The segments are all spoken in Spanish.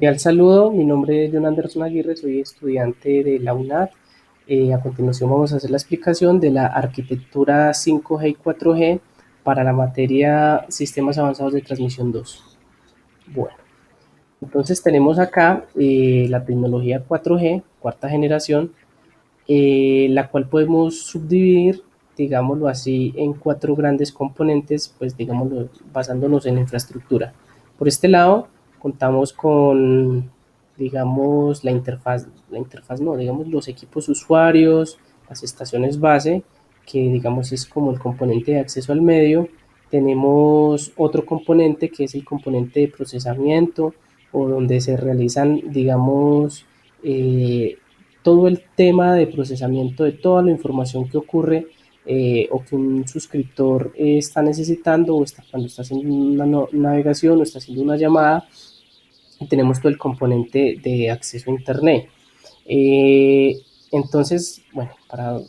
Cordial saludo, mi nombre es John Anderson Aguirre, soy estudiante de la UNAD. A continuación vamos a hacer la explicación de la arquitectura 5G y 4G para la materia Sistemas Avanzados de Transmisión 2. Bueno, entonces tenemos acá la tecnología 4G, cuarta generación, la cual podemos subdividir, digámoslo así, en cuatro grandes componentes, pues digámoslo, basándonos en la infraestructura. Por este lado, contamos con, digamos, la interfaz no, digamos, los equipos usuarios, las estaciones base, que digamos es como el componente de acceso al medio. Tenemos otro componente que es el componente de procesamiento, o donde se realizan, digamos, eh, todo el tema de procesamiento de toda la información que ocurre o que un suscriptor está necesitando o está, cuando está haciendo una navegación o está haciendo una llamada. Y tenemos todo el componente de acceso a Internet. Eh, entonces, bueno, para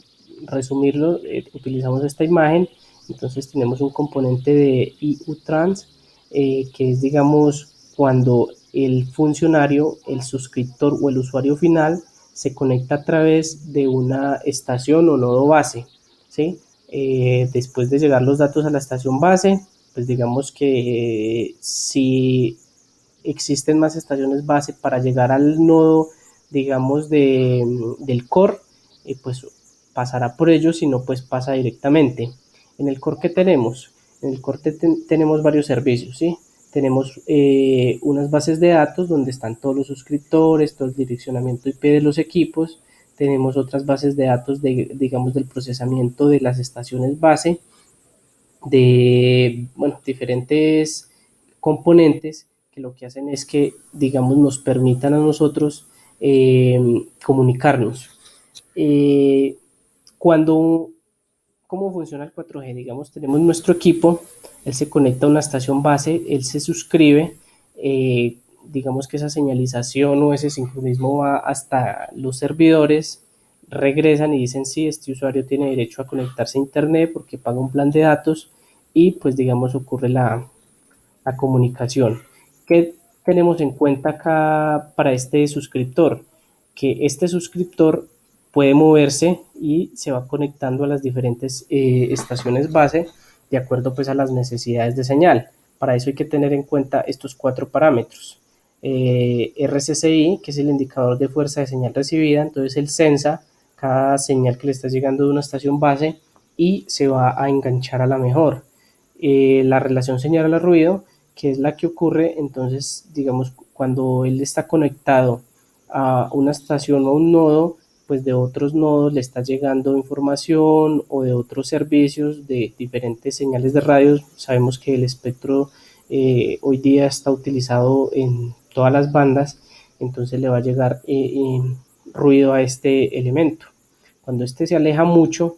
resumirlo, utilizamos esta imagen. Entonces tenemos un componente de IU-Trans, que es, digamos, cuando el funcionario, el suscriptor o el usuario final se conecta a través de una estación o nodo base, ¿sí? Después de llegar los datos a la estación base, pues digamos que si existen más estaciones base para llegar al nodo, digamos, del core, pues pasará por ellos, si no, pues pasa directamente. En el core, ¿qué tenemos? En el core tenemos varios servicios, ¿sí? Tenemos unas bases de datos donde están todos los suscriptores, todo el direccionamiento IP de los equipos. Tenemos otras bases de datos, digamos, del procesamiento de las estaciones base, de, bueno, diferentes componentes que lo que hacen es que, digamos, nos permitan a nosotros comunicarnos. Eh, cuando, ¿Cómo funciona el 4G? Digamos, tenemos nuestro equipo, él se conecta a una estación base, él se suscribe, digamos que esa señalización o ese sincronismo va hasta los servidores, regresan y dicen sí, este usuario tiene derecho a conectarse a internet porque paga un plan de datos y pues digamos ocurre la comunicación. ¿Qué tenemos en cuenta acá para este suscriptor? Que este suscriptor puede moverse y se va conectando a las diferentes estaciones base de acuerdo pues a las necesidades de señal. Para eso hay que tener en cuenta estos cuatro parámetros. RSSI, que es el indicador de fuerza de señal recibida, entonces él sensa cada señal que le está llegando de una estación base y se va a enganchar a la mejor. La relación señal al ruido, que es la que ocurre, entonces, digamos, cuando él está conectado a una estación o a un nodo, pues de otros nodos le está llegando información o de otros servicios de diferentes señales de radio. Sabemos que el espectro hoy día está utilizado en todas las bandas, entonces le va a llegar ruido a este elemento. Cuando este se aleja mucho,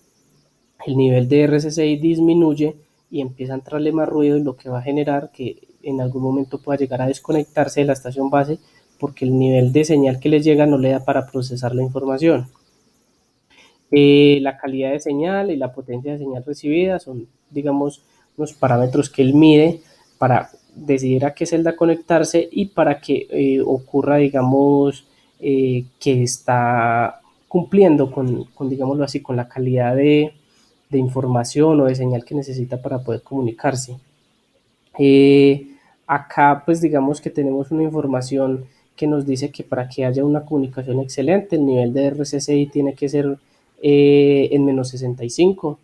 el nivel de RSSI disminuye y empieza a entrarle más ruido, y lo que va a generar que en algún momento pueda llegar a desconectarse de la estación base porque el nivel de señal que le llega no le da para procesar la información. La calidad de señal y la potencia de señal recibida son, digamos, unos parámetros que él mide para decidir a qué celda conectarse y para que ocurra, digamos, que está cumpliendo con, digámoslo así, con la calidad de información o de señal que necesita para poder comunicarse. Eh, Acá pues digamos que tenemos una información que nos dice que para que haya una comunicación excelente el nivel de RSSI tiene que ser en menos 65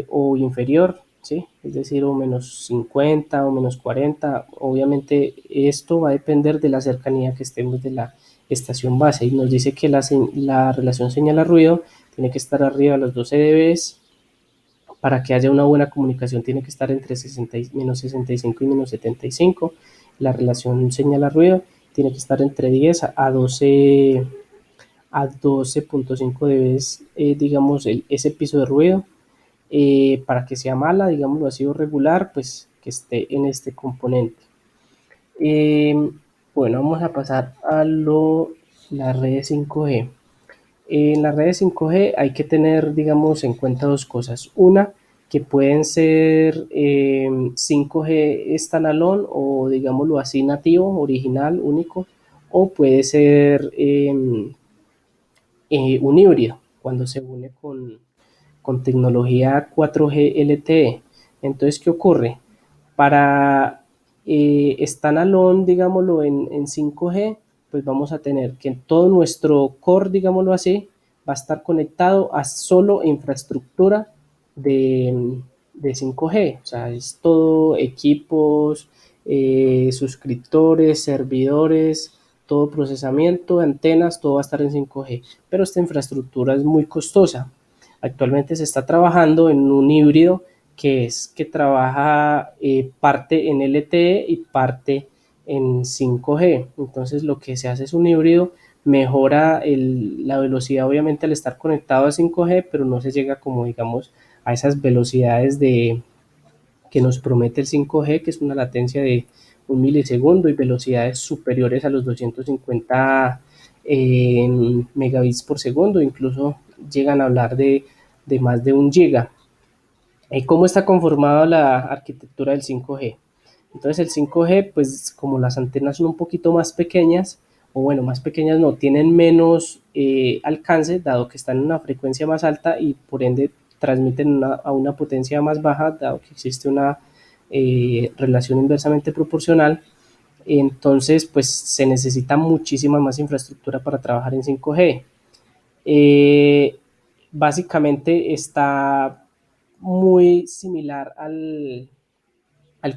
o inferior, ¿sí? Es decir, o menos 50 o menos 40. Obviamente esto va a depender de la cercanía que estemos de la estación base, y nos dice que la relación señal a ruido tiene que estar arriba de los 12 dB. Para que haya una buena comunicación tiene que estar entre menos 65 y menos 75. La relación señal a ruido tiene que estar entre 10 a 12 a 12.5 dB, digamos, ese piso de ruido. Para que sea mala, digámoslo así, o regular, pues que esté en este componente. Eh, bueno, vamos a pasar a las redes 5G. En las redes 5G hay que tener, digamos, en cuenta dos cosas. Una, que pueden ser 5G standalone o, digámoslo así, nativo, original, único, o puede ser un híbrido cuando se une con tecnología 4G LTE. Entonces, ¿qué ocurre? Para standalone, digámoslo, en 5G, pues vamos a tener que todo nuestro core, digámoslo así, va a estar conectado a solo infraestructura de 5G. O sea, es todo equipos, suscriptores, servidores, todo procesamiento, antenas, todo va a estar en 5G. Pero esta infraestructura es muy costosa. Actualmente se está trabajando en un híbrido que es que trabaja parte en LTE y parte en 5G. Entonces lo que se hace es un híbrido, mejora la velocidad obviamente al estar conectado a 5G, pero no se llega como digamos a esas velocidades que nos promete el 5G, que es una latencia de 1 milisegundo y velocidades superiores a los 250 megabits por segundo, incluso llegan a hablar de más de 1 giga. ¿Cómo está conformada la arquitectura del 5G? Entonces el 5G, pues como las antenas son un poquito más pequeñas, o bueno, más pequeñas no, tienen menos alcance, dado que están en una frecuencia más alta y por ende transmiten a una potencia más baja, dado que existe una relación inversamente proporcional. Entonces, pues se necesita muchísima más infraestructura para trabajar en 5G. Eh, Básicamente está muy similar al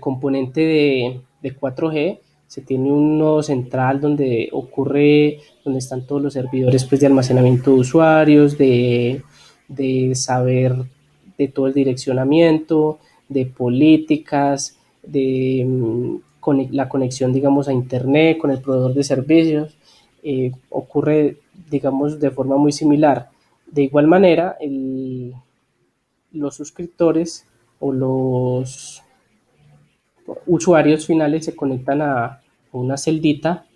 componente de 4G. Se tiene un nodo central donde ocurre, donde están todos los servidores pues, de almacenamiento de usuarios, de saber de todo el direccionamiento, de políticas, de la conexión, digamos, a Internet con el proveedor de servicios. Ocurre, digamos, de forma muy similar. De igual manera, los suscriptores o los usuarios finales se conectan a una celdita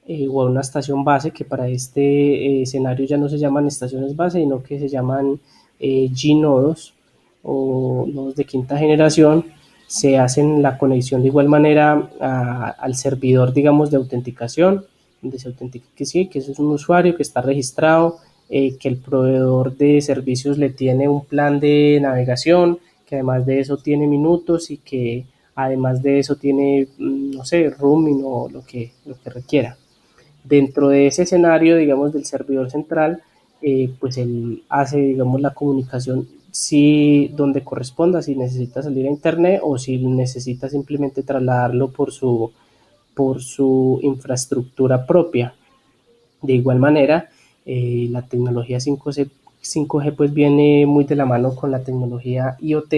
o a una estación base, que para este escenario ya no se llaman estaciones base, sino que se llaman G-nodos o nodos de quinta generación. Se hacen la conexión de igual manera al servidor, digamos, de autenticación, donde se autentica que sí, que eso es un usuario que está registrado, que el proveedor de servicios le tiene un plan de navegación, que además de eso tiene minutos y que además de eso tiene, no sé, roaming o lo que requiera. Dentro de ese escenario, digamos, del servidor central, pues él hace, digamos, la comunicación si donde corresponda, si necesita salir a internet o si necesita simplemente trasladarlo por su infraestructura propia. De igual manera, la tecnología 5G pues viene muy de la mano con la tecnología IoT.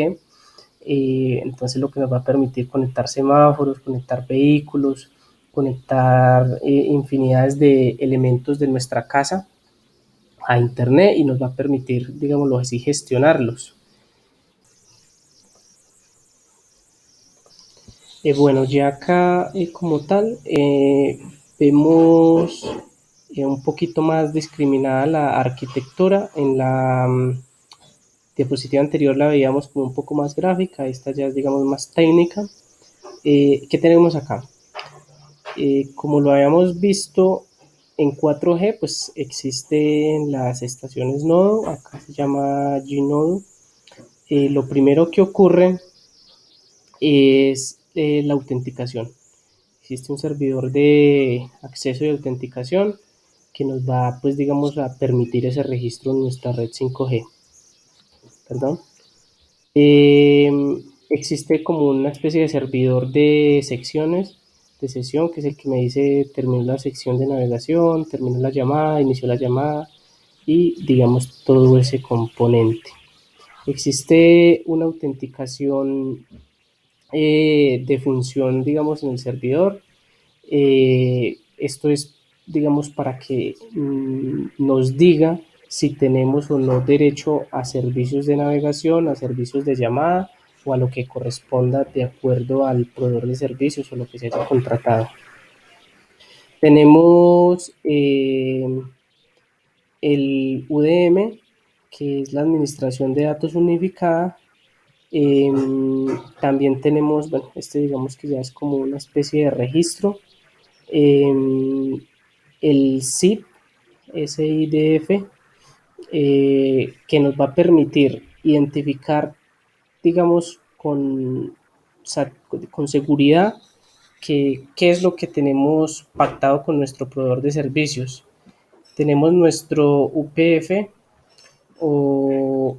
Entonces lo que nos va a permitir conectar semáforos, conectar vehículos, conectar infinidades de elementos de nuestra casa a internet y nos va a permitir, digámoslo así, gestionarlos. Bueno, ya acá como tal vemos un poquito más discriminada la arquitectura. En la diapositiva anterior la veíamos como un poco más gráfica, esta ya es digamos más técnica. ¿Qué tenemos acá? Como lo habíamos visto en 4G, pues existen las estaciones nodo, acá se llama Gnodo. Lo primero que ocurre es la autenticación. Existe un servidor de acceso y autenticación que nos va, pues digamos, a permitir ese registro en nuestra red 5G. Perdón. Eh, Existe como una especie de servidor de secciones de sesión, que es el que me dice terminó la sección de navegación, terminó la llamada, inició la llamada y digamos todo ese componente. Existe una autenticación de función, digamos, en el servidor. Esto es, digamos, para que nos diga si tenemos o no derecho a servicios de navegación, a servicios de llamada o a lo que corresponda de acuerdo al proveedor de servicios o lo que se haya contratado. Tenemos el UDM, que es la Administración de Datos Unificada. Eh, También tenemos, bueno, este digamos que ya es como una especie de registro. el SIDF, que nos va a permitir identificar, digamos, con seguridad qué es lo que tenemos pactado con nuestro proveedor de servicios. Tenemos nuestro UPF o,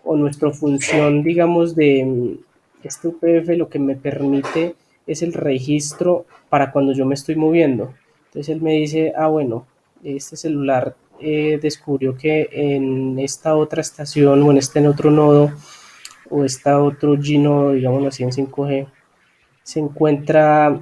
o nuestra función, digamos, de este UPF lo que me permite es el registro para cuando yo me estoy moviendo. Entonces él me dice, bueno, este celular descubrió que en esta otra estación o en este otro nodo o esta otro G-nodo, digámoslo así en 5G, se encuentra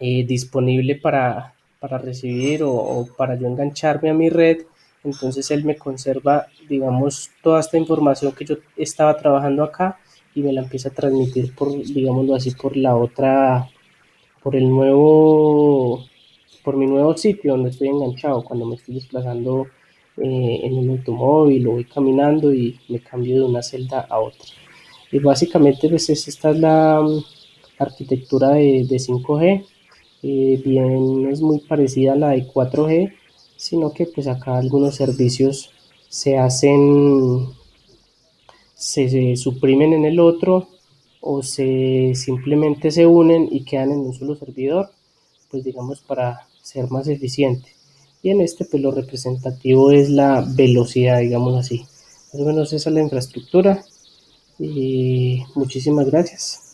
disponible para recibir o para yo engancharme a mi red. Entonces él me conserva, digamos, toda esta información que yo estaba trabajando acá y me la empieza a transmitir por, digámoslo así, por la otra, por el nuevo, por mi nuevo sitio donde estoy enganchado, cuando me estoy desplazando en un automóvil o voy caminando y me cambio de una celda a otra. Y básicamente pues esta es la arquitectura de 5G. Bien es muy parecida a la de 4G, sino que pues acá algunos servicios se hacen, se suprimen en el otro o se simplemente se unen y quedan en un solo servidor, pues digamos para ser más eficiente. Y en este pues lo representativo es la velocidad, digamos así. Más o menos esa es la infraestructura y muchísimas gracias.